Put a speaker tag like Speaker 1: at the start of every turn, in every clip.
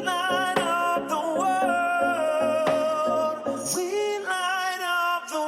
Speaker 1: light up the world. We light up the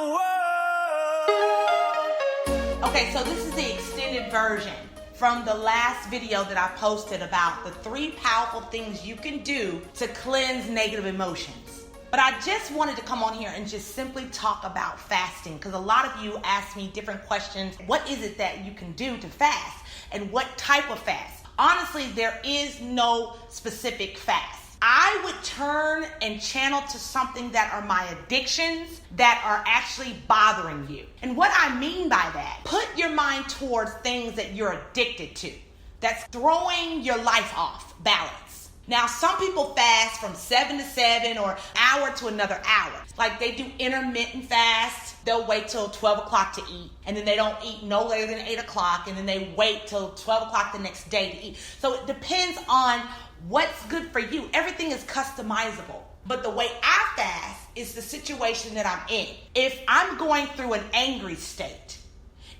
Speaker 1: world.
Speaker 2: Okay, so this is the extended version from the last video that I posted about the 3 powerful things you can do to cleanse negative emotions. But I just wanted to come on here and just simply talk about fasting, because a lot of you ask me different questions. What is it that you can do to fast, and what type of fast? Honestly, there is no specific fast. I would turn and channel to something that are my addictions that are actually bothering you. And what I mean by that, put your mind towards things that you're addicted to, that's throwing your life off balance. Now, some people fast from 7 to 7 or hour to another hour. Like they do intermittent fast. They'll wait till 12 o'clock to eat, and then they don't eat no later than 8 o'clock, and then they wait till 12 o'clock the next day to eat. So it depends on what's good for you. Everything is customizable. But the way I fast is the situation that I'm in. If I'm going through an angry state,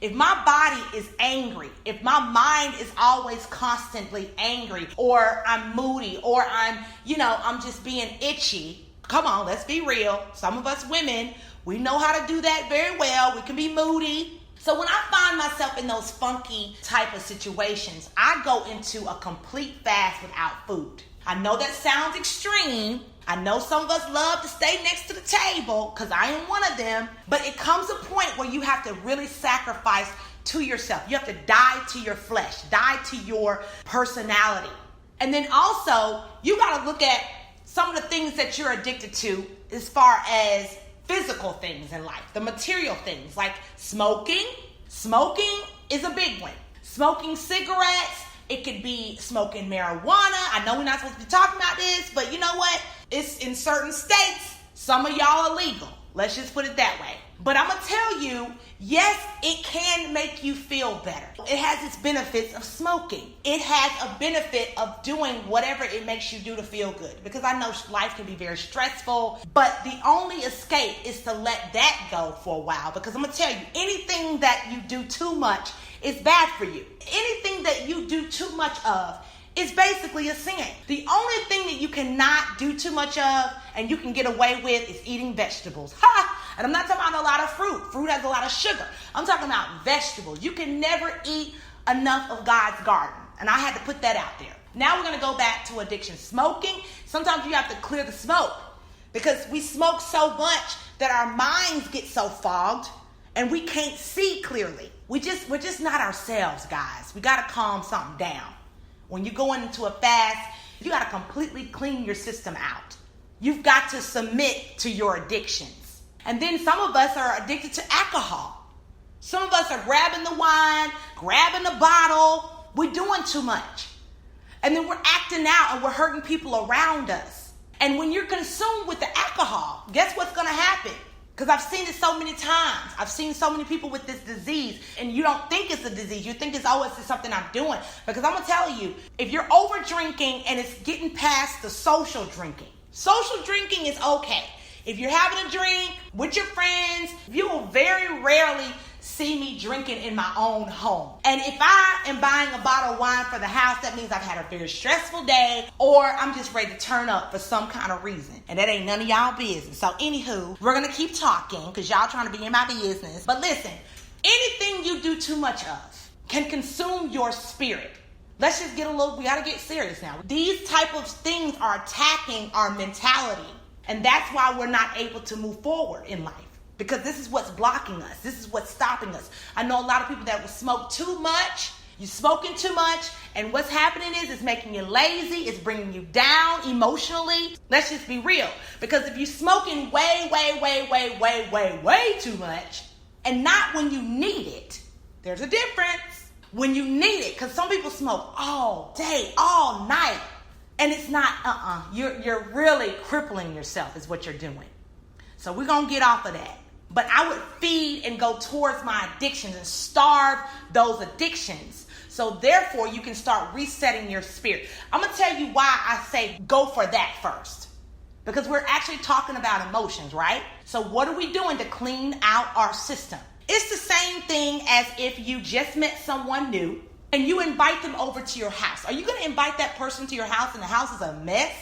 Speaker 2: if my body is angry, if my mind is always constantly angry, or I'm moody, or I'm just being itchy. Come on, let's be real. Some of us women, we know how to do that very well. We can be moody. So when I find myself in those funky type of situations, I go into a complete fast without food. I know that sounds extreme. I know some of us love to stay next to the table, because I am one of them. But it comes a point where you have to really sacrifice to yourself. You have to die to your flesh, die to your personality. And then also, you got to look at some of the things that you're addicted to as far as physical things in life, the material things like smoking. Smoking is a big one. Smoking cigarettes. It could be smoking marijuana. I know we're not supposed to be talking about this, but you know what? It's in certain states. Some of y'all are legal. Let's just put it that way. But I'm going to tell you, yes, it can make you feel better. It has its benefits of smoking. It has a benefit of doing whatever it makes you do to feel good. Because I know life can be very stressful, but the only escape is to let that go for a while. Because I'm going to tell you, anything that you do too much is bad for you. Anything that you do too much of is basically a sin. The only thing that you cannot do too much of and you can get away with is eating vegetables. Ha! And I'm not talking about a lot of fruit. Fruit has a lot of sugar. I'm talking about vegetables. You can never eat enough of God's garden. And I had to put that out there. Now we're going to go back to addiction. Smoking, sometimes you have to clear the smoke, because we smoke so much that our minds get so fogged and we can't see clearly. We're just not ourselves, guys. We got to calm something down. When you go into a fast, you got to completely clean your system out. You've got to submit to your addictions. And then some of us are addicted to alcohol. Some of us are grabbing the wine, grabbing the bottle. We're doing too much. And then we're acting out and we're hurting people around us. And when you're consumed with the alcohol, guess what's going to happen? Because I've seen it so many times. I've seen so many people with this disease, and you don't think it's a disease. You think it's just something I'm doing. Because I'm going to tell you, if you're over drinking and it's getting past the social drinking is okay. If you're having a drink with your friends, you will very rarely see me drinking in my own home. And if I am buying a bottle of wine for the house, that means I've had a very stressful day, or I'm just ready to turn up for some kind of reason. And that ain't none of y'all business. So anywho, we're going to keep talking because y'all trying to be in my business. But listen, anything you do too much of can consume your spirit. Let's just we got to get serious now. These type of things are attacking our mentality. And that's why we're not able to move forward in life. Because this is what's blocking us. This is what's stopping us. I know a lot of people that will smoke too much. You're smoking too much. And what's happening is it's making you lazy. It's bringing you down emotionally. Let's just be real. Because if you're smoking way too much, and not when you need it, there's a difference. When you need it. Because some people smoke all day, all night. And it's not, You're really crippling yourself is what you're doing. So we're going to get off of that. But I would feed and go towards my addictions and starve those addictions. So therefore, you can start resetting your spirit. I'm going to tell you why I say go for that first. Because we're actually talking about emotions, right? So what are we doing to clean out our system? It's the same thing as if you just met someone new and you invite them over to your house. Are you going to invite that person to your house and the house is a mess?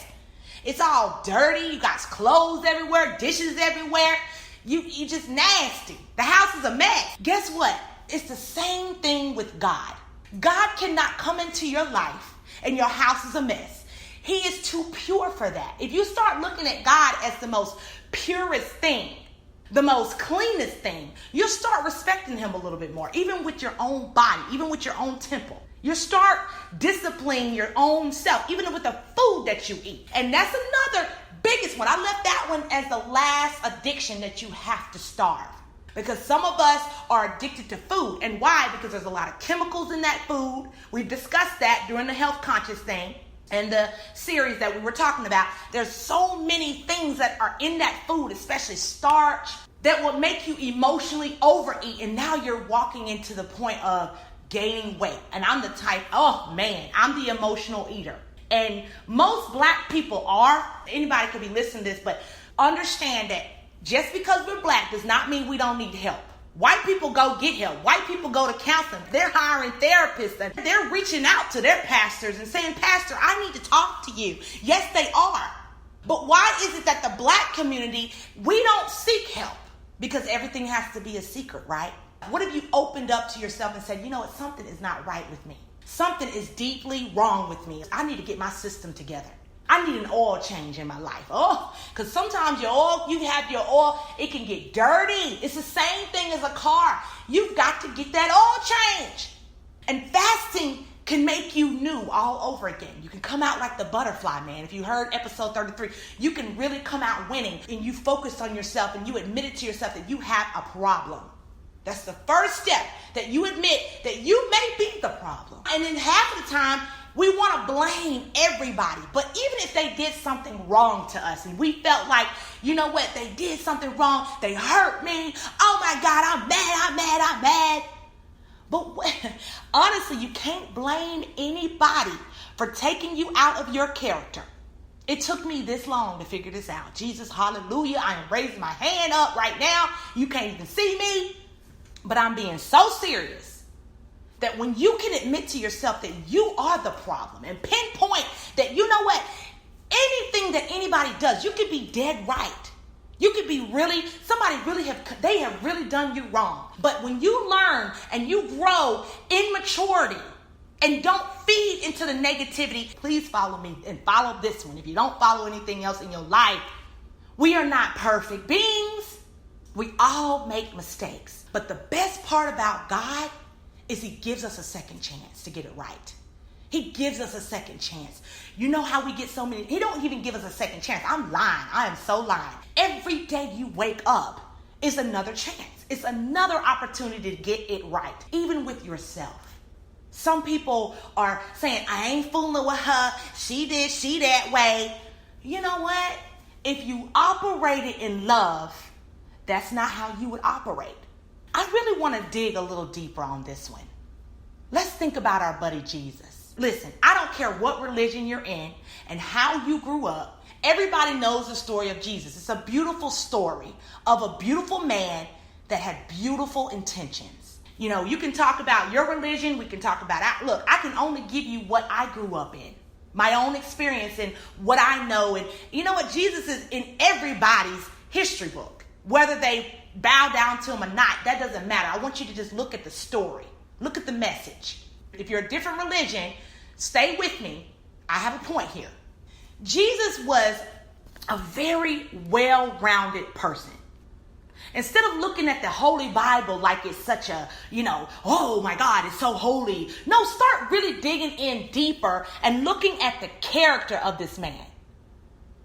Speaker 2: It's all dirty. You got clothes everywhere, dishes everywhere. You just nasty. The house is a mess. Guess what? It's the same thing with God. God cannot come into your life and your house is a mess. He is too pure for that. If you start looking at God as the most purest thing, the most cleanest thing, you'll start respecting him a little bit more, even with your own body, even with your own temple. You start disciplining your own self, even with the food that you eat. And that's another biggest one. I left that one as the last addiction that you have to starve. Because some of us are addicted to food. And why? Because there's a lot of chemicals in that food. We've discussed that during the health conscious thing and the series that we were talking about. There's so many things that are in that food, especially starch, that will make you emotionally overeat. And now you're walking into the point of gaining weight. And I'm the type, I'm the emotional eater. And most black people are. Anybody could be listening to this, but understand that just because we're black does not mean we don't need help. White people go get help. White people go to counseling. They're hiring therapists and they're reaching out to their pastors and saying, Pastor, I need to talk to you. Yes, they are. But why is it that the black community, we don't seek help? Because everything has to be a secret, right? What if you opened up to yourself and said, you know what, something is not right with me. Something is deeply wrong with me. I need to get my system together. I need an oil change in my life. Because sometimes you have your oil, it can get dirty. It's the same thing as a car. You've got to get that oil change. And fasting can make you new all over again. You can come out like the butterfly, man. If you heard episode 33, you can really come out winning and you focus on yourself and you admit it to yourself that you have a problem. That's the first step, that you admit that you may be the problem. And then half of the time, we want to blame everybody. But even if they did something wrong to us and we felt like, you know what, they did something wrong, they hurt me. Oh my God, I'm mad. But honestly, you can't blame anybody for taking you out of your character. It took me this long to figure this out. Jesus, hallelujah. I am raising my hand up right now. You can't even see me. But I'm being so serious that when you can admit to yourself that you are the problem and pinpoint that, you know what, anything that anybody does, you could be dead right. You could be they have really done you wrong. But when you learn and you grow in maturity and don't feed into the negativity, please follow me and follow this one. If you don't follow anything else in your life, we are not perfect beings. We all make mistakes. But the best part about God is he gives us a second chance to get it right. He gives us a second chance. You know how we get so many? He don't even give us a second chance. I'm lying. I am so lying. Every day you wake up is another chance. It's another opportunity to get it right, even with yourself. Some people are saying, I ain't fooling with her. She that way. You know what? If you operated in love, that's not how you would operate. I really want to dig a little deeper on this one. Let's think about our buddy Jesus. Listen, I don't care what religion you're in and how you grew up. Everybody knows the story of Jesus. It's a beautiful story of a beautiful man that had beautiful intentions. You know, you can talk about your religion. We can talk about, look, I can only give you what I grew up in. My own experience and what I know. And you know what? Jesus is in everybody's history book. Whether they bow down to him or not, that doesn't matter. I want you to just look at the story. Look at the message. If you're a different religion, stay with me. I have a point here. Jesus was a very well-rounded person. Instead of looking at the Holy Bible like it's such a, oh my God, it's so holy. No, start really digging in deeper and looking at the character of this man.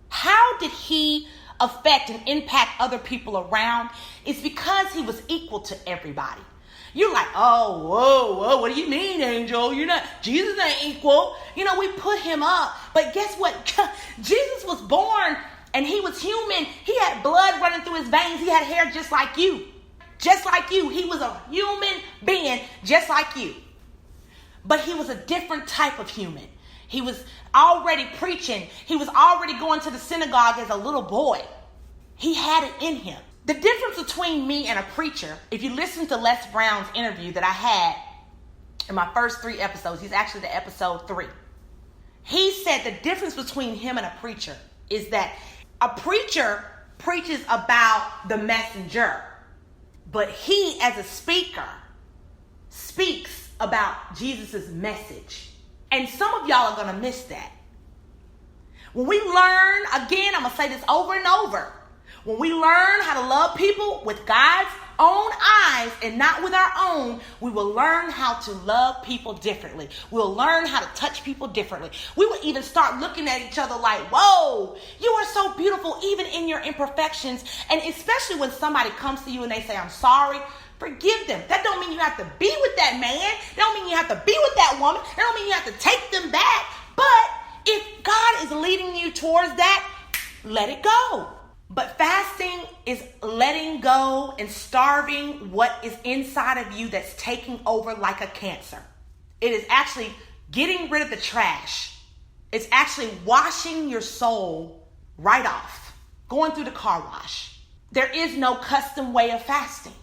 Speaker 2: How did he affect and impact other people around? It's because he was equal to everybody. You're like, oh, whoa, what do you mean, Angel? Jesus ain't equal. We put him up. But guess what? Jesus was born and he was human. He had blood running through his veins. He had hair just like you. Just like you. He was a human being just like you. But he was a different type of human. He was already preaching. He was already going to the synagogue as a little boy. He had it in him. The difference between me and a preacher, if you listen to Les Brown's interview that I had in my first 3 episodes, he's actually the episode 3. He said the difference between him and a preacher is that a preacher preaches about the messenger, but he as a speaker speaks about Jesus' message. And some of y'all are going to miss that. When we learn, again, I'm going to say this over and over. When we learn how to love people with God's own eyes and not with our own, we will learn how to love people differently. We'll learn how to touch people differently. We will even start looking at each other like, whoa, you are so beautiful even in your imperfections. And especially when somebody comes to you and they say, I'm sorry, forgive them. That don't mean you have to be with that man. That don't mean you have to be with that woman. That don't mean you have to take them back. But if God is leading you towards that, let it go. But fasting is letting go and starving what is inside of you that's taking over like a cancer. It is actually getting rid of the trash. It's actually washing your soul right off, going through the car wash. There is no custom way of fasting.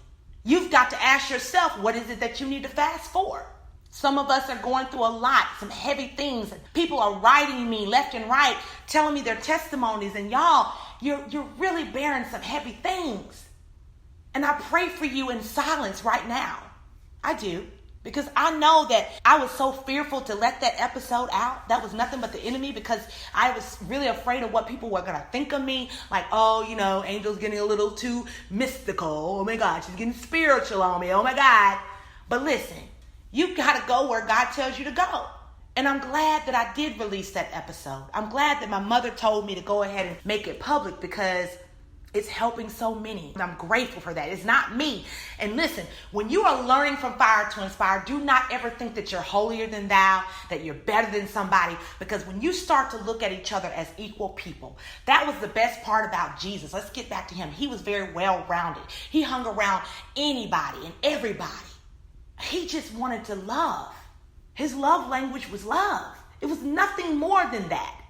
Speaker 2: You've got to ask yourself, what is it that you need to fast for? Some of us are going through a lot, some heavy things. People are writing me left and right, telling me their testimonies. And y'all, you're really bearing some heavy things. And I pray for you in silence right now. I do. Because I know that I was so fearful to let that episode out. That was nothing but the enemy, because I was really afraid of what people were going to think of me. Like, oh, Angel's getting a little too mystical. Oh my God, she's getting spiritual on me. Oh my God. But listen, you got to go where God tells you to go. And I'm glad that I did release that episode. I'm glad that my mother told me to go ahead and make it public, because it's helping so many. And I'm grateful for that. It's not me. And listen, when you are learning from Fire to Inspire, do not ever think that you're holier than thou, that you're better than somebody. Because when you start to look at each other as equal people, that was the best part about Jesus. Let's get back to him. He was very well-rounded. He hung around anybody and everybody. He just wanted to love. His love language was love. It was nothing more than that.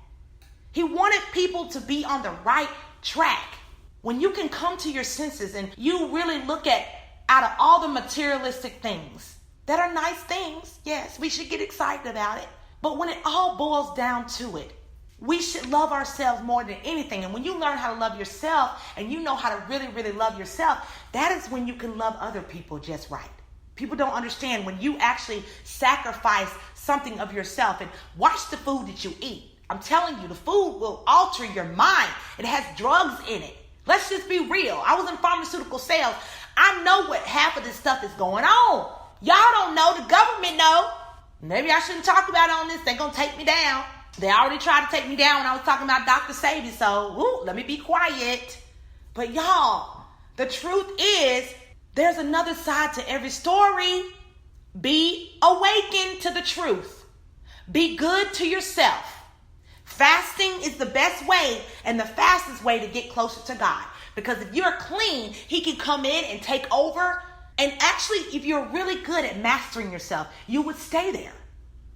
Speaker 2: He wanted people to be on the right track. When you can come to your senses and you really look at, out of all the materialistic things that are nice things, yes, we should get excited about it. But when it all boils down to it, we should love ourselves more than anything. And when you learn how to love yourself and you know how to really, really love yourself, that is when you can love other people just right. People don't understand when you actually sacrifice something of yourself. And watch the food that you eat. I'm telling you, the food will alter your mind. It has drugs in it. Let's just be real. I was in pharmaceutical sales. I know what half of this stuff is going on. Y'all don't know. The government know. Maybe I shouldn't talk about it on this. They're going to take me down. They already tried to take me down when I was talking about Dr. Sadie. So, let me be quiet. But y'all, the truth is, there's another side to every story. Be awakened to the truth. Be good to yourself. Fasting is the best way and the fastest way to get closer to God. Because if you're clean, he can come in and take over. And actually, if you're really good at mastering yourself, you would stay there.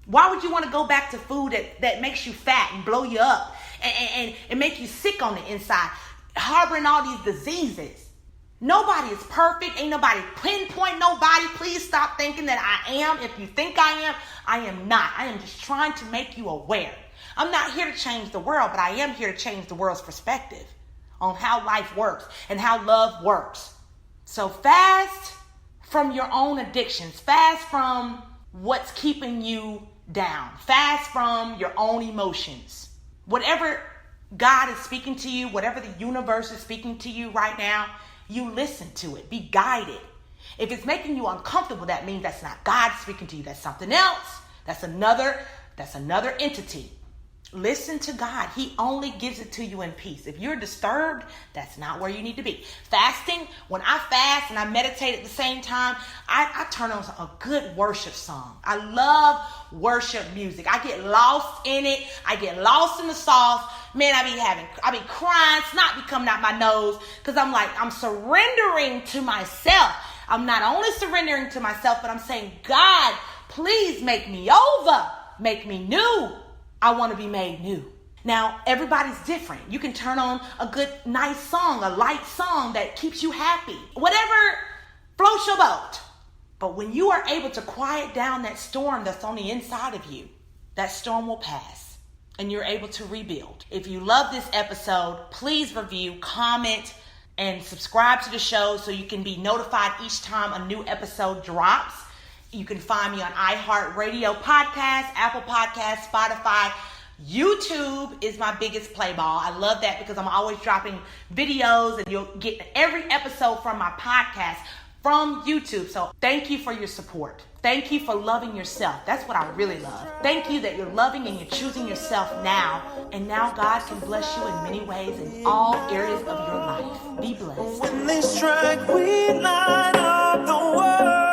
Speaker 2: Why would you want to go back to food that makes you fat and blow you up and make you sick on the inside, harboring all these diseases? Nobody is perfect. Ain't nobody pinpoint nobody. Please stop thinking that I am. If you think I am not. I am just trying to make you aware. I'm not here to change the world, but I am here to change the world's perspective on how life works and how love works. So fast from your own addictions. Fast from what's keeping you down. Fast from your own emotions. Whatever God is speaking to you, whatever the universe is speaking to you right now, you listen to it. Be guided. If it's making you uncomfortable, that means that's not God speaking to you. That's something else. That's another entity. Listen to God. He only gives it to you in peace. If you're disturbed, that's not where you need to be. Fasting, when I fast and I meditate at the same time, I turn on a good worship song. I love worship music. I get lost in it. I get lost in the sauce. Man, I be crying, snot be coming out my nose, because I'm surrendering to myself. I'm not only surrendering to myself, but I'm saying, God, please make me over. Make me new. I want to be made new. Now, everybody's different. You can turn on a good, nice song, a light song that keeps you happy. Whatever floats your boat. But when you are able to quiet down that storm that's on the inside of you, that storm will pass. and you're able to rebuild. If you love this episode, please review, comment, and subscribe to the show so you can be notified each time a new episode drops. You can find me on iHeartRadio Podcast, Apple Podcasts, Spotify. YouTube is my biggest play ball. I love that because I'm always dropping videos and you'll get every episode from my podcast from YouTube. So thank you for your support. Thank you for loving yourself. That's what I really love. Thank you that you're loving and you're choosing yourself now. And now God can bless you in many ways in all areas of your life. Be blessed.
Speaker 1: When they strike, we light up the world.